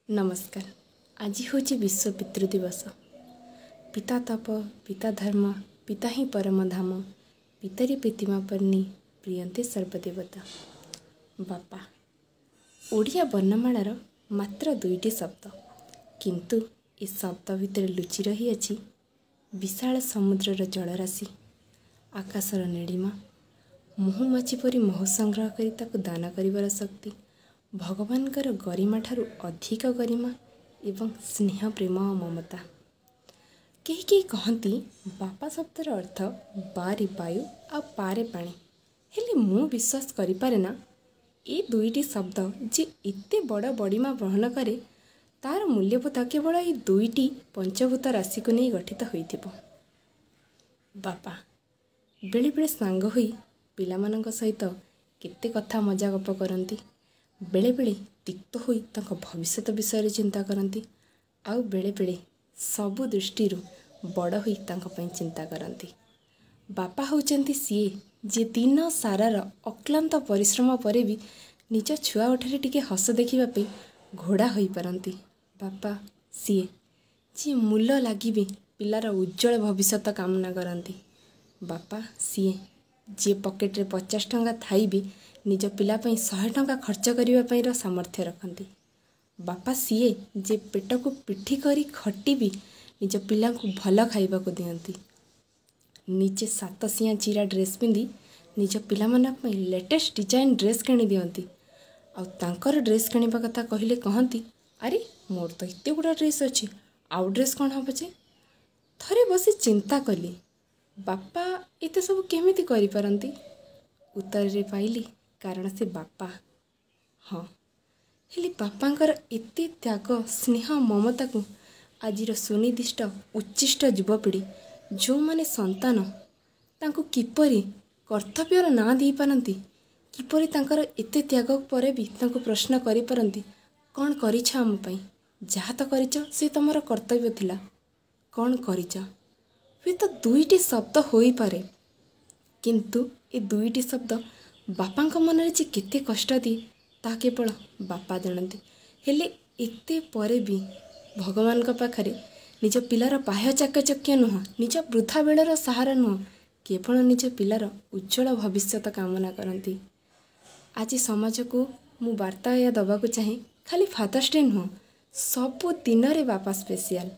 नमस्कार। आज हूँ विश्व पितृ दिवस। पिता तप पिता धर्म पिता ही परम धाम पितरी प्रीतिमा पर्णी प्रियंते सर्वदेवता। बापा ओडिया वर्णमालार मात्र दुईटी शब्द, किंतु ए शब्द भितर लुचि रही अछि विशाल समुद्रर जलराशि, आकाशर नीलिमा, महुमाछी परी महु संग्रह करी ताकु दान करिवार शक्ति, भगवानकर गरिमा ठारू अधिक गरिमा एवं स्नेह प्रेम और ममता। कहीं कहीं कहती बापा शब्दर अर्थ बारे वायु आ पारे पानी, हेले मु विश्वास करिपारे ना ए दुईटी शब्द जे एते बड़ बड़िमा बहन करे तार मूल्यबोध केवल ए दुईटी पंचभूत राशि को नहीं गठित होइथिबो। बापा बेले बेले सांग होई पिलामानंक सहित केते कथा मजा गप करती, बेले बेले तिक्त होई तांको भविष्यत विषय चिंता करती, आउ बेले बेले सबु दृष्टि बड़ होई तांको पई चिंता करती। बापा होचंती सीए जे दिन सारार अक्लांत परिश्रम परे भी निज छुआ उठे टिके हस देखिबा पे घोड़ा होई परंती। बापा सीए जे मूल लागिबे पिलार उज्जवल भविष्यत कामना करती। बापा सीए जे पकेट रे 50 टंका थाई भी निज पिला पई 100 टंका खर्च करिबा पई रो सामर्थ्य रखती। बापा सीए जे पेट को पिठी करी खटी भी निज पिला को भल खाइबा को दियंती। निजे 7 सिया चिरा ड्रेस पिंदी निज पिला मन पई लेटेस्ट डिजाइन ड्रेस किनी दियंती। आ तांकर ड्रेस किनिबा कथा कहिले कहंती, अरे मोर तो इते गुडा ड्रेस अछि, आउ ड्रेस कौन हम छे। थरे बसी चिंता कली बापा एते सब केमिति करि परंती। उत्तर रे पाइली कारण से बापा। हाँ हेली बापांकर एते त्याग स्नेह ममता को आजिर सुनिर्दिष्ट उच्चिष्ट युवपीढ़ी जो माने संतान तांको किपरि कर्तव्यर ना दे पारंती, किपरि तांकर एते त्याग परे भी तांको प्रश्न करि परंती, कौन करिछ हम पई, जहा तो करिछ से तमर कर्तव्य थिला, कौन करिछ। वे तो दुईटी शब्द होई पारे, किंतु ए दुईटी शब्द बापांक मनरे जे केते कष्ट दिए ता केवल बापा जानती। हेले एते परे भी भगवान का पाखरे निज पिलार बाह्य चाकचक्य नुह, निज वृद्धा बेलर सहारा नुह, केवल निज पिलार उज्जवल भविष्यत कामना करती। आज समाज को मु वार्ता या दबा को चाहे खाली फादर्स डे नुह, सबु दिन रे बापा स्पेशल।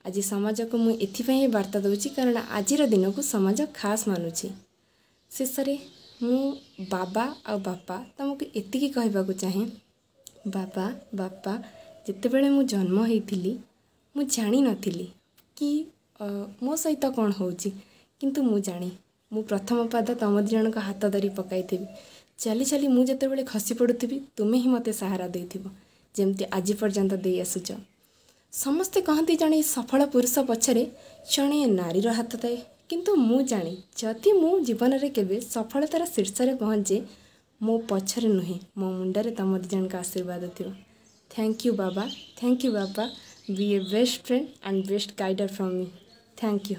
आज समाज को मु एथिपई वार्ता दउची कारण आजिर दिन को समाज खास मानुची। शेष रे मु बाबा आ बापा तमको एतिकी कहबाकू चाहे, बाबा बापा जिते बेले मु जन्म होइथिली मु जानी नथिली कि मो सहित कौन होउची, किंतु मु जानी मु प्रथम पाद तम दिजन का हाथ धरी पकाइथिबी। चली चली मु जते बेले खसी पड़ुथिबी तुमे ही मते सहारा देथिबो, जेमती आज पर्यंत दे आसुच। समस्ते कहती जणे सफल पुरुष पछरे जणे नारीर हाथ थाए, किंतु मु जानी जदि मु जीवन रे केबे सफलतार शीर्ष रे पहुँचे मो पछरे नुहे मो मुंडरे तम दिजन का आशीर्वाद थिबो। थैंक यू बाबा, थैंक यू बाबा, be a best friend and best guider from me. Thank you.